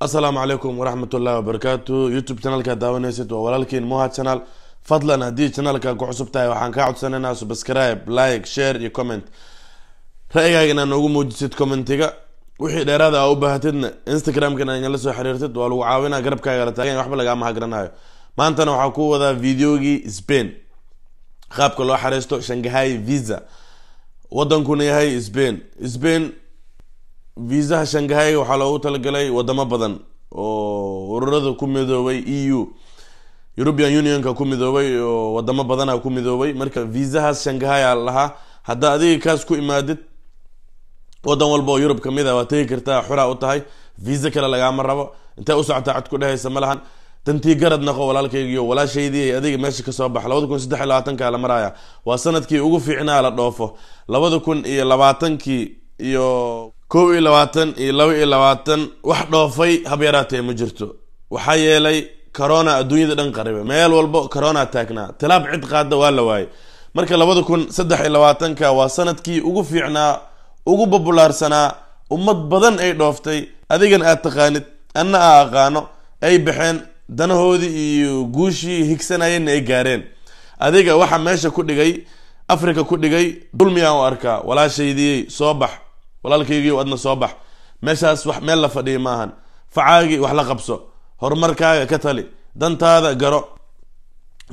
السلام عليكم ورحمة الله وبركاته. يوتيوب channel ka daawanaysid waa walaalkiin Moha channel. fadlan haddii channelka ku cusub tahay waxaan kaa codsanaynaa subscribe, like, share iyo comment. ra'yigaaga inaad noogu muujisid commentiga. wixii dheeraad ah u baahatidna Instagram-kana inaad la soo xiriirtid waa lagu caawinaa garabkaaga la taagan waxba laga ma hagranayo. maantana waxaa ku wadaa videogii Spain. qaabka loo xareysto Shanghai visa. wadankuna yahay Spain. visa Shanghai waxaa loogu talagalay wadamo badan oo ururada ku midoobay EU European Union ka ku midoobay oo wadamo badan ku midoobay marka visahaas Shanghai laha hadda adiga kaas ku imaadid wadan walba oo Europe kamid ah waa tagi kartaa xura u tahay visa kale laga ma rabo inta u socota cad ku dhahaysa malahan tantii garad naqo walaalkaygiyo walaashaydii adiga meesha ka soo bax 2023 ka la maraya waa sanadkii ugu fiicnaa la dhoofo 2020 iyo 2022 iyo 2022 wax dhoofay habeeraatay ma jirto waxa yeelay corona adduunyada dhan qaribe meel walba corona taagna talaab cid qaada waa la waayay marka 2023 ka waa sanadkii ugu fiicnaa ugu populaarsanaa ummad badan ay dhooftay adigan aad taqaanid anna aqaano ay baxeen danahoodii iyo guushii higsanayeen ay gaareen adiga waxa meesha ku dhigay Afrika ku dhigay dulmiya oo arka walaashaydii soo bax walaalkaygiiyo adna soo bax meeshaas wax meel la fadhiyo maahan facaagi wax la qabso horumarkaaga ka tali dantaada garo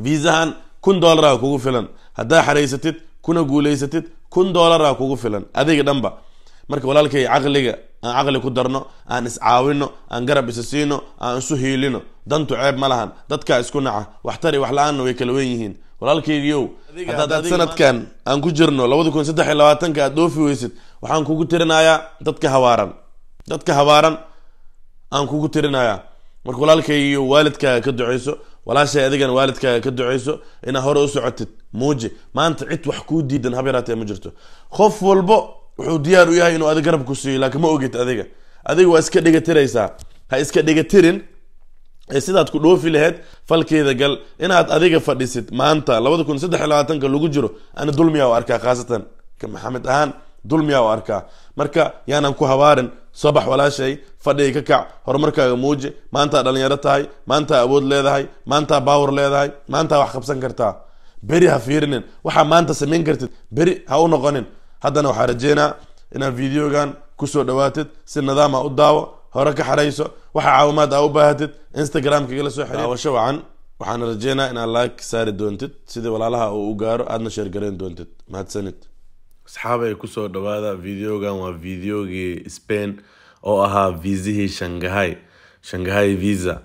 viisahan $1 kugu filan hadaa xareysatid kuna guuleysatid $1 kugu filan adiga dhanba marka walaalkay aqliga aan aqli ku darno aan iscaawino aan garab isasiino aan isu hiilino dantu ceeb ma lahan dadka isku naca wax tari wax la'aan way kala weyn yihiin walaalkaygiiyo hadda sanadkan aan ku jirno 2023 ka doofi weysid waxaan kugu tirinayaa dadka hawaaran aan kugu tirinayaa marka walaalkaygiiyo waalidkaaga ka duceyso walaashay adigan waalidkaaga ka duceyso ina hore u socotid muuji maanta cid wax ku diidan habeeraatay ma jirto qof walbo wuxuu diyaar u yahay inuu adiga garab ku siiyo laakiin ma ogid adiga waa iska dhigatiraysaa ha iska dhigatirin sidaad ku dhoofi lahayd falkeeda gal inaad adiga fadhisid maanta 2023 lagu jiro ana dulmiya oo arkaa khaasatan ka Maxamed ahaan dulmiya oo arkaa marka yaanan ku hawaarin sabax walaashay fadhiga ka kac horumarkaaga muuji maanta dhalinyaro tahay maanta awood leedahay maanta power leedahay maanta wax qabsan kartaa beri ha fiirinin waxa maanta sameyn kartid beri ha u noqonin haddana waxaan rajeynaa inaad videogan ku soo dhawaatid si nidaam ah u daawo hore ka xareyso waxa caawimaad u baahatid Instagram-ka la soo xiriir daawasho wacan waxaan rajeynaa inaad like saari doontid sida walaalaha uu gaaro aadna share gareyn doontid mahadsanid asxaabay ku soo dhawaada videogan waa videogii Spain oo ahaa viisihii Shanghai visa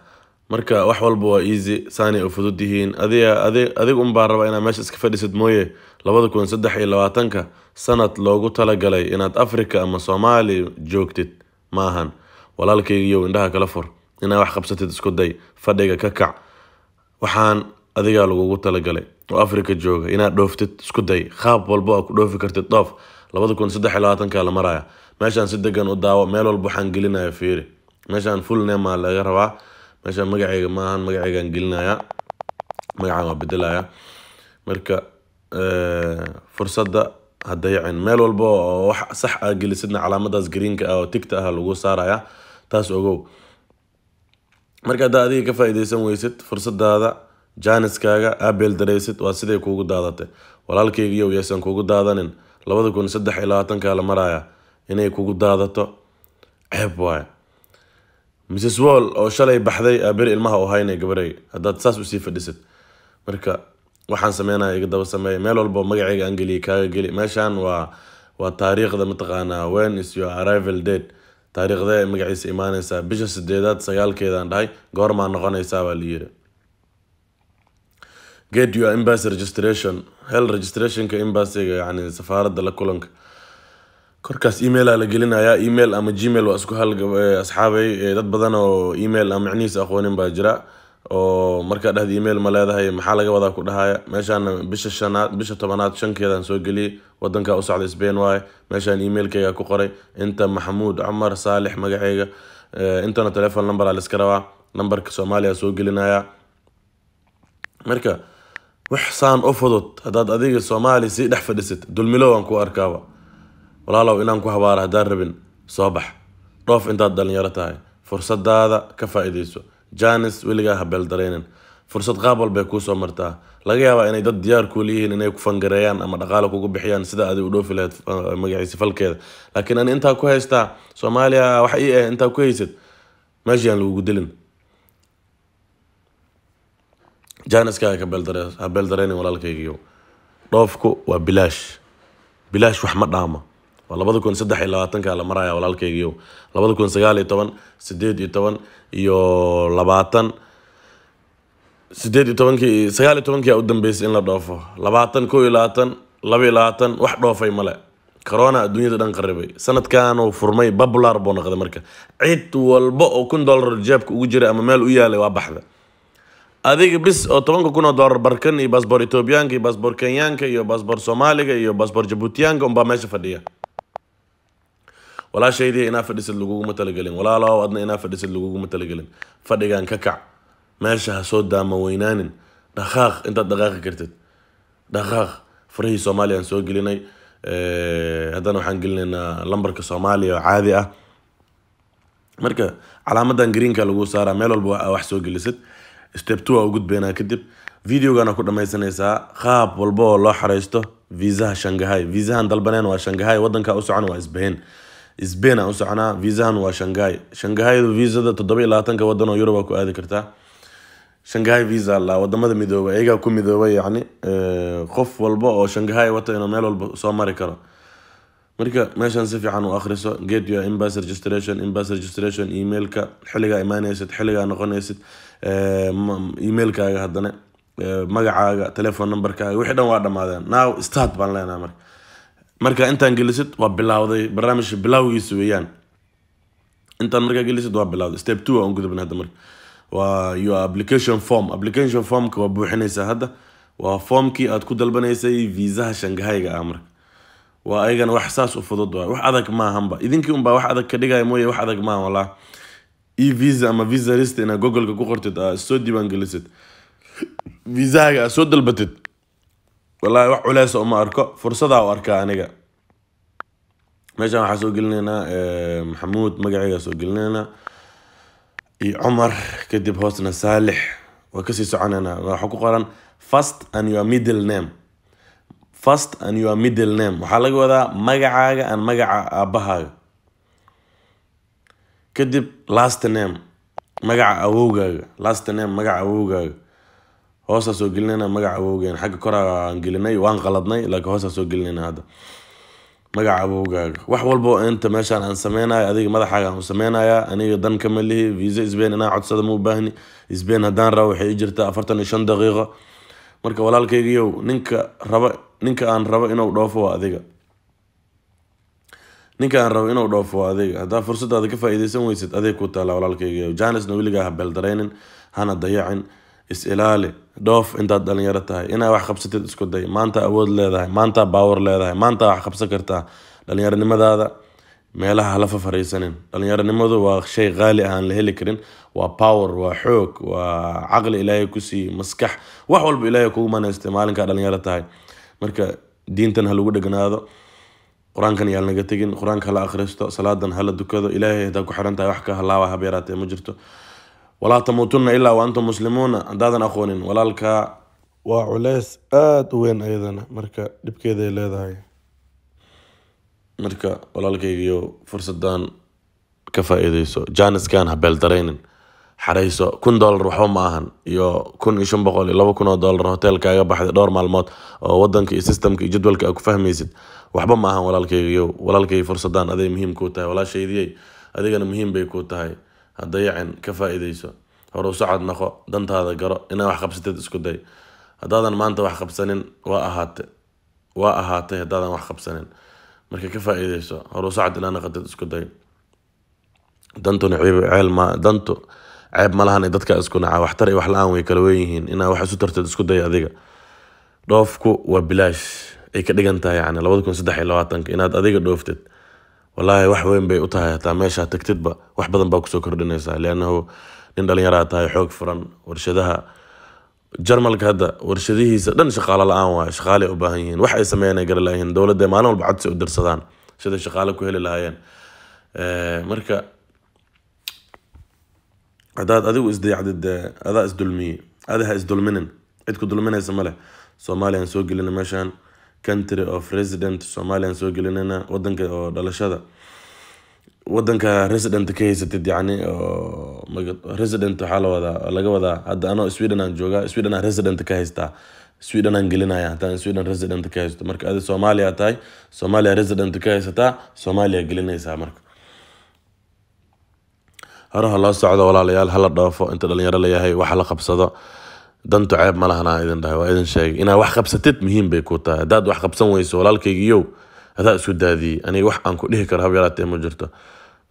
marka wax walba waa easy saani u fudud yihiin adiga baa raba inaad meesha iska fadhisid mooye 2023 sanad loogu talagalay inaad Afrika ama Soomaaliya joogtid maahan walaalkaygiiyo indhaha kala fur inaad wax qabsatid isku day fadhiga ka kac waxaan adiga lagu talagalay oo Afrika jooga inaad dhooftid isku day qaab walba ku dhoofi kartid dhoof 2023 ka la maraya meeshan si degan u daawo meel walba waxaan gelinayaa fiiri meeshan full name laga rabaa meeshan magacayga maahan magacaygan gelinaya magaca bedelaya marka fursada hadayacin meel walba oo wax sax ah gelisidna calaamadaas greenka ah oo tigta ah lagu saaraya taas ogow marka adiga ka faa'iideysan weysid fursadaada jaaniskaaga abel dareysid waa siday kuugu daadatay walaalkaygiiyo yeesan kuugu daadanin 2023 ka la maraya inay kuugu daadato ceeb waay Mrs. Wall oo shalay baxday abir ilmaha oo haynay gabaray haddaad saas u sii fadhisid marka waxaan sameynaa iga daba sameey meel walba magacayga angeli kaaga geli meeshan waa taariikhda mataqaana when is your arrival date taariikhda magaciisa imaanaysa bisha 8aad 9keedaan dhahay goorma noqonaysa baa la yiri get your embassy registration registration ka embassy yani safaaradda la kulanka korkaas email la gelinaya email ama gmail waa isku hal asxaabay dad badan oo email ama macnihiisa aqoonin baa jira oo marka dhahdo email ma leedahay maxaa laga wadaa ku dhahaya meeshan bisha 10aad 5keedan soo galiyay wadanka u socday Spain waay meeshan emailkayga ku qoray inta Maxamuud Umar Saalix magacayga intana telephone number la iska rabaa numberka Soomaaliya soo gelinaya marka wax saan u fudud hadaad adiga Soomaali si dhex fadhisid dulmilo waan ku arkaaba walaalow inaan ku habaar hadaan rabin soo bax dhoof intaad dhalinyaro tahay fursadaada ka faa'iideyso Janice weligaa ha beeldareynin fursad qaab walba ay ku soo martaa laga yaabaa inay dad diyaar ku leeyihiin inay ku fangareeyaan ama dhaqaale kugu bixiyaan sida aad u dhoofi lahayd magaciisa falkeeda laakiin aan inta ku haystaa Soomaaliya wax ii ah inta ku haysid meesha aan lagu dilin Janice ka beeldareynin walaalkaygiyo dhoofku waa bilaash wax ma dhaama waa 2023 la maraya walaalkaygiyo 2019 18 iyo 20 19 u dambeysay in la dhoofo 20 22 wax dhoofay male corona adduunyada dhan qaribay sanadkan uu furmay popular boo noqday marka cid walba oo $1 jeebka ugu jira ama meel u yaalay waa baxda adiga bis oo $10,000 barkan iyo passport Ethiopian iyo passport Kenyan iyo passport Soomaaliga iyo passport Djiboutian oo meesha fadhiya wala shaydi ina fadhisid lagu matalagelin walaalo adna ina fadhisid lagu matalagelin fadhigan ka kac meesha soo daama weynaanin dhaqaaq inta dhaqaaqi kartid dhaqaaq farihi Soomaaliyan soo gelinay haddana waxaan gelinaynaa lambarka Soomaaliya caadi ah marka calaamadan greenka lagu saaraa meel walba wax soo gelisid step 2 oo gudbeena kadib videogana ku dhamaysanaysaa qaab walba oo loo xareysto visa Shanghai visahan dalbaneen waa Shanghai wadanka u socon waa Spain u soconaa visahan waa Shanghai visada 27 wadan oo Europe ku aadi kartaa Shanghai visa la wadamada midooba ayaga ku midooba yani qof walba oo Shanghai wata inuu meel walba soo mari karo marka meeshan si fiican u akhriso get your embassy registration emailka xiliga imaanaysid xiliga noqonaysid emailkaaga hadana magacaaga telephone numberkaaga wixii dhan waa dhamaadeen now start baan leenahay marka intaan gelisid waa bilowday barnaamijka bilowgiisa weeyaan intaan marka gelisid waa bilowday step 2 aan gudubnaa hadda marka waa your application form ka waa buuxinaysaa hadda waa formkii aad ku dalbanaysay viisaha Shanghai-ga marka waa ayagana wax saas u fudud wax adag ma ahanba idinkii un baa wax adag ka dhigay mooyee wax adag ma wala visa ama visa list ina Google-ka ku qortid soo diiwaan gelisid visa-ga soo dalbatid wallahi wax culays oo ma arko fursada oo arka aniga meeshan waxa soo gelinaynaa Maxamuud magaciisa soo gelinaynaa iyo Umar kadib hoosna Saalix waa ka sii soconayna waxa ku qoran first and your middle name waxa laga wadaa magacaaga aan magaca aabahaaga kadib last name magaca awowgaaga hoosa soo gelinayna magaca awowgeen xagga kor aan gelinay waan qaladnay laakiin hoosa soo gelinayna hadda magaca awowgaaga wax walba inta meeshan aan sameeynayo adiga madaxaaga aan sameeynayaa aniga dan kama lihi visa Spain inaan codsado ma u baahni Spain hadaan raaw waxay jirtaa 45 daqiiqo marka walaalkaygiyo ninka aan rabo inuu dhoofo adiga hadaa fursadaada ka faa'iideysan weysid adeeg ku taala walaalkaygiyo Janice weligaa ha beeldareynin hana dayacin is-ilaali dhoof intaad dhalinyaro tahay inaa wax qabsatid isku day maanta awood leedahay maanta power leedahay maanta wax qabsan kartaa dhalinyaronimadaada meelaha la fafariisanin dhalinyaronimadu waa shay qaali ah aan la heli karin waa power waa xoog waa aqli Ilaahay ku sii maskax wax walba Ilaahay kugu manaystay maalinka dhalinyaro tahay marka diintan ha lagu dhaganaado quraankan yaa naga tagin quraanka la akhristo salaadan hala dukado Ilaahay hada ku xiran tahay wax ka halaawa habeeraatay ma jirto ولا تموتن إلا وأنتم مسلمون دادن أخوانين ولالك وعلاس وين أيضا مركا دبكيدا إلى هاي مركا ولالك يجيو فرصة دان كفائديسو جانس كان هبلدرين حريسو $1 وحوم معهن يو كن إيشون بقولي لو كنا $1 هوتيل كايا بحد دور معلومات ودنك سيستم كي جدولك أكو فهم يزيد وحبا معهن ولالك فرصة دان هذا مهم كوتاي ولا شيء دي هذا كان مهم بيكوتاي هدايعن كفائديسو هورو سعد نقو دنتاada garo ina wax qabsatid isku day hadaadan maanta wax qabsanin waa ahaatay hadaadan wax qabsanin marka ka faa'iideyso horo sacad ila naqatid isku day dantu ceeb ma lahan dadka isku naca wax tar wax la'aan way kala weeyeen ina wax isu tartid isku day adiga dhoofku waa bilaash ay ka dhigan tahay yani 2023 inaad adiga dhooftid wallahi wax weyn bay u tahay taa meesha tagtidba wax badan baa ku soo kordhinaysa leanahu in dhalinyaro tahay xoog furan warshadaha Jarmalka hada warshadihiisa dhan shaqaale la'aan waa shaqaale u baahan yihiin wax ay sameeyaan gar laahin dawladda maalin walba codsi u dirsadaan sida shaqaale ku heli lahaayeen marka هذا أديو إزدي عدد هذا إزدلمي هذا إزدلمنن إدكو دلمنا يسمله سوماليا نسوق لنا مشان country of resident سوماليا نسوق لنا ودنك دلش هذا ودنك resident كيستد يعني resident حاله هذا لقى هذا أنا سويدن أنجوجا سويدن resident كهستا سويدن أنجلنا يا تان سويدن resident كهست مرك هذا سوماليا تاي سوماليا resident كهستا سوماليا أنجلنا يسا مرك هره الله سعده ولا ليال هلا ضافه أنت اللي يرى لي هاي وحلا خبصة dantu ceeb ma lahan idin dhahay waa idin sheegay inaa wax qabsatid muhiim bay ku tahay hadaad wax qabsan weyso walaalkaygiiyow adaa isu daadiyey aniga wax aan ku dhihi karo hab yaraatee ma jirto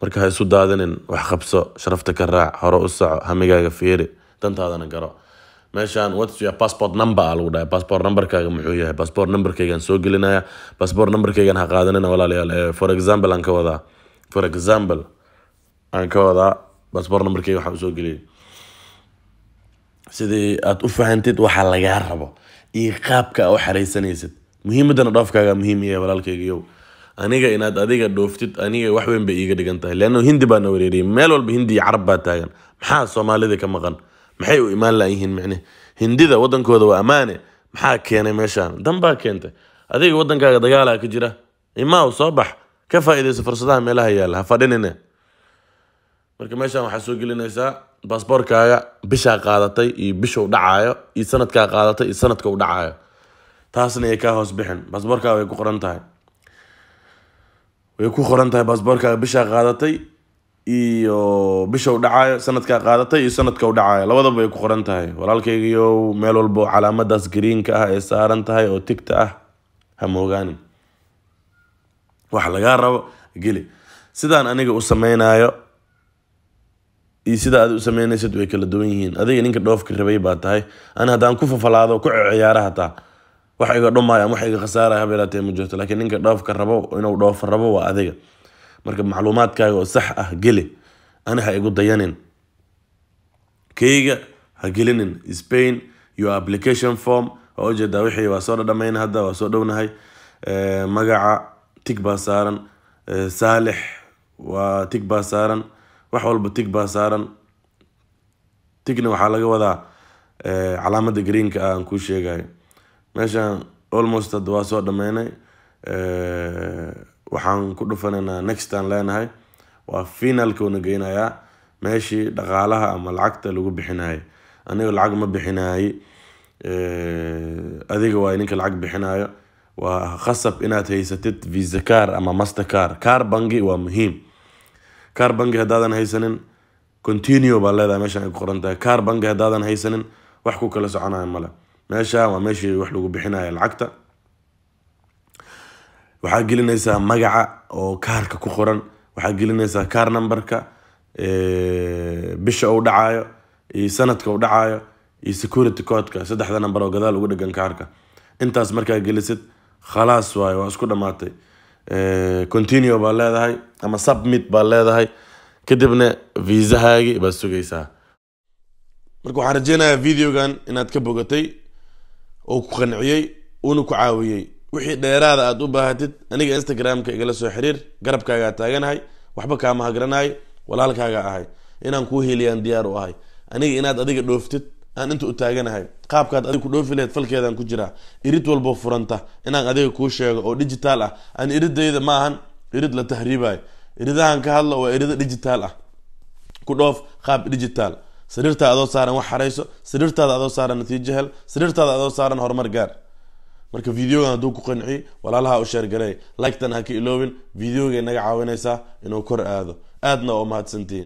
marka ha isu daadinin wax qabso sharafta ka raac hore u soco hamigaaga fiiri dantaadana garo meeshaan what's your passport number lagu dhahay passport numberkaaga muxuu yahay passport numberkaygaan soo gelinaya passport numberkaygaan ha qaadanina walaalayaal for example aan ka wadaa passport numberkayga waxaan usoo geliyay sidii aad u fahantid waxa laga rabo iyo qaabka oo xareysanaysid muhiimadana dhoofkaaga muhiim yahay walaalkaygiiyow aniga inaad adiga dhooftid aniga wax weyn bay iiga dhigan tahay leano hindi baan wareeriyay meel walba hindi iyo carab baa taagan maxaa Soomaalida ka maqan maxay u imaan laayihiin macne hindida wadankooda waa amaane maxaa keenay meeshaan dan baa keentay adiga wadankaaga dagaal ka jira imaa soo bax ka faa'iideyso fursadaha meelaha yaala ha fadhinina marka meeshaan waxa soo gelinaysaa baasaboorkaaga bisha qaadatay iyo bisha u dhacayo iyo sanadka qaadatay iyo sanadka u dhacayo taasna ay ka hoos bixin baasaboorkaaga way ku qoran tahay baasaboorkaaga bisha qaadatay iyo bisha u dhacayo sanadka qaadatay iyo sanadka u dhacayo labadaba way ku qoran tahay walaalkaygiiyo meel walba calaamadaas greenka ah ee saaran tahay oo tigta ah ha moogaanin wax laga rabo geli sidaan aniga u sameeynayo iyo sida aad u sameynaysid way kala duwan yihiin adiga ninka dhoofka rabay baa tahay ana hadaan ku fafalaado ku ciyaaraha taa wax iga dhumaaya wax iga khasaaraha habeelaatay ma jirto laakiin ninka dhoofka rabo inuu dhoof rabo waa adiga marka macluumaadkaaga oo sax ah geli ana ha igu dayanin kayga ha gelinin Spain your application form oo jeeda wixii waa soo dhameyn hadda waa soo dhownahay magaca tig baa saaran Saalix waa tig baa saaran wax walba tig baa saaran tigna waxa laga wadaa calaamada greenka aan ku sheegay meeshaan almost waa soo dhameynay waxaan ku dhufanayna next aan leenahay waa finalka una geynayaa meeshii dhaqaalaha ama lacagta lagu bixinayo aniga lacag ma bixinayo adiga waa ninka lacag bixinayo waa khasab inaad haysatid Visa card ama Mastercard card bangi waa muhiim card bangi hadaadan haysanin continue baa leedahay meeshaan ay ku qoran tahay card bangi hadaadan haysanin wax ku kala soconayo male meesha waa meeshii wax lagu bixinayo lacagta waxa gelinaysaa magaca oo kaarka ku qoran waxa gelinaysaa card numberka bisha uu dhacayo iyo sanadka uu dhacayo iyo security code-ka saddexda number oo gadaal ugu dhagan kaarka intaas markaa gelisid khalaas waa isku dhamaatay continue baa leedahay ama submit baa leedahay kadibna viisahaagi baa sugaysaa marka waxaan rajeynayaa videogan inaad ka bogatay oo ku qanciyay oo ku caawiyay wixii dheeraad aad u baahatid aniga Instagram-ka igala soo xiriir garabkaaga taaganahay waxba kaama hagranaay walaalkaaga ahay inaan ku heliyaan diyaar u ahay aniga inaad adiga dhooftid aan inta u taaganahay qaabkaad adiga ku dhoofi leed falkeedan ku jira irid walba furanta inaan adiga ku sheego oo digital ah aan iridayda ma ahan irid la tahriibay iridahan ka hadlo waa irida digital ah ku dhoof qaab digital sariirta adoo saaran wax xareyso sariirtaada adoo saaran natiijo hel sariirtaada adoo saaran horumar gaar marka videogan haduu ku qanci walaalaha u share garay like tan ha ka iloobin videoga inaga caawinaysa inuu kor aado aadna oo mahadsantiin